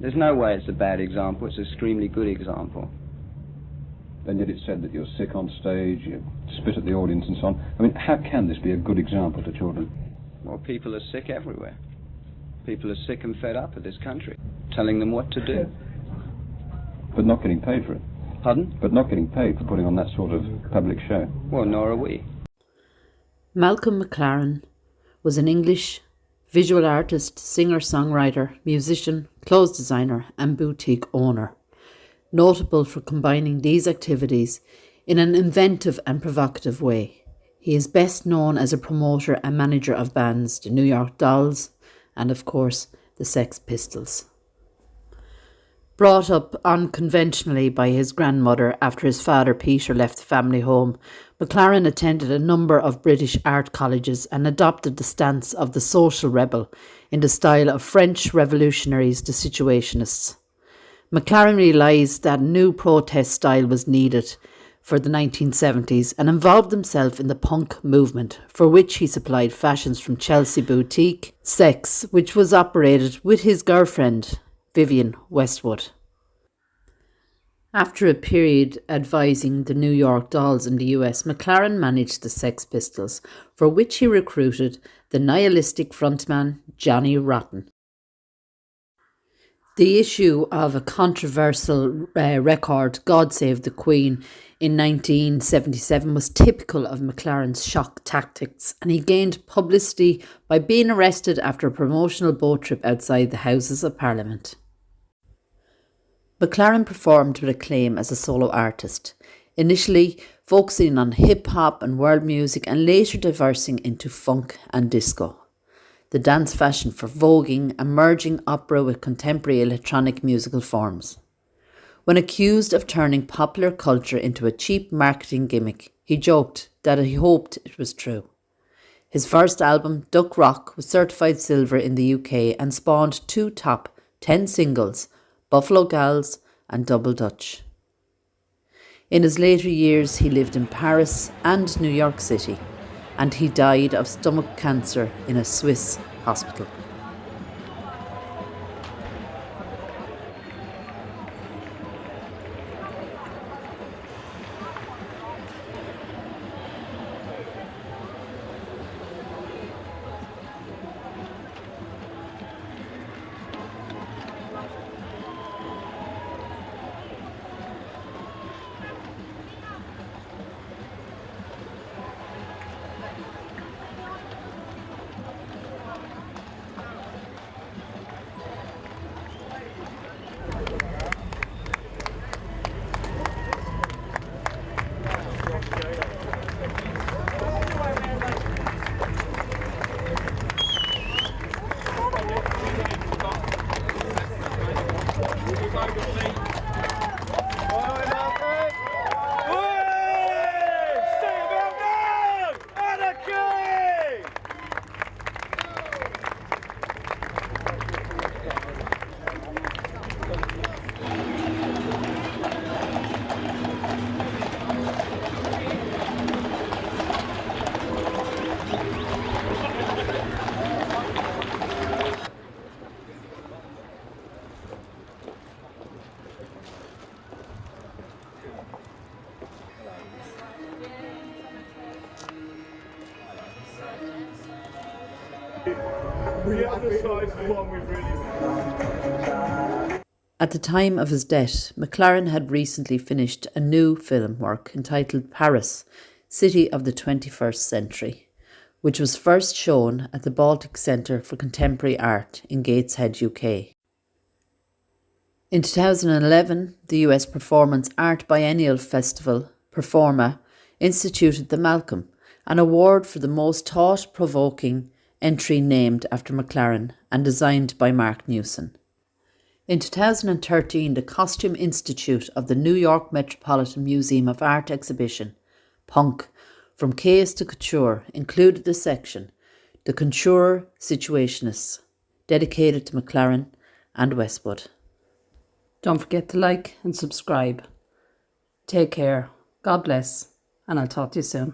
There's no way it's a bad example. It's an extremely good example. And yet it's said that you're sick on stage, you spit at the audience and so on. I mean, how can this be a good example to children? Well, people are sick everywhere. People are sick and fed up of this country, telling them what to do. But not getting paid for it. Pardon? But not getting paid for putting on that sort of public show. Well, nor are we. Malcolm McLaren was an English visual artist, singer-songwriter, musician, clothes designer and boutique owner, notable for combining these activities in an inventive and provocative way. He is best known as a promoter and manager of bands, the New York Dolls and, of course, the Sex Pistols. Brought up unconventionally by his grandmother after his father Peter left the family home, McLaren attended a number of British art colleges and adopted the stance of the social rebel in the style of French revolutionaries, the Situationists. McLaren realised that a new protest style was needed for the 1970s and involved himself in the punk movement, for which he supplied fashions from Chelsea boutique Sex, which was operated with his girlfriend Vivienne Westwood. After a period advising the New York Dolls in the US, McLaren managed the Sex Pistols, for which he recruited the nihilistic frontman Johnny Rotten. The issue of a controversial record, God Save the Queen, in 1977 was typical of McLaren's shock tactics, and he gained publicity by being arrested after a promotional boat trip outside the Houses of Parliament. McLaren performed with acclaim as a solo artist, initially focusing on hip-hop and world music and later diversing into funk and disco, the dance fashion for voguing and merging opera with contemporary electronic musical forms. When accused of turning popular culture into a cheap marketing gimmick, he joked that he hoped it was true. His first album, Duck Rock, was certified silver in the UK and spawned 2 top 10 singles, Buffalo Gals and Double Dutch. In his later years, he lived in Paris and New York City, and he died of stomach cancer in a Swiss hospital. At the time of his death, McLaren had recently finished a new film work entitled Paris, City of the 21st Century, which was first shown at the Baltic Centre for Contemporary Art in Gateshead, UK. In 2011, the US Performance Art Biennial Festival, Performa, instituted the Malcolm, an award for the most thought-provoking entry named after McLaren and designed by Mark Newson. In 2013, the Costume Institute of the New York Metropolitan Museum of Art exhibition, Punk, From Chaos to Couture, included the section, The Couture Situationists, dedicated to McLaren and Westwood. Don't forget to like and subscribe. Take care, God bless, and I'll talk to you soon.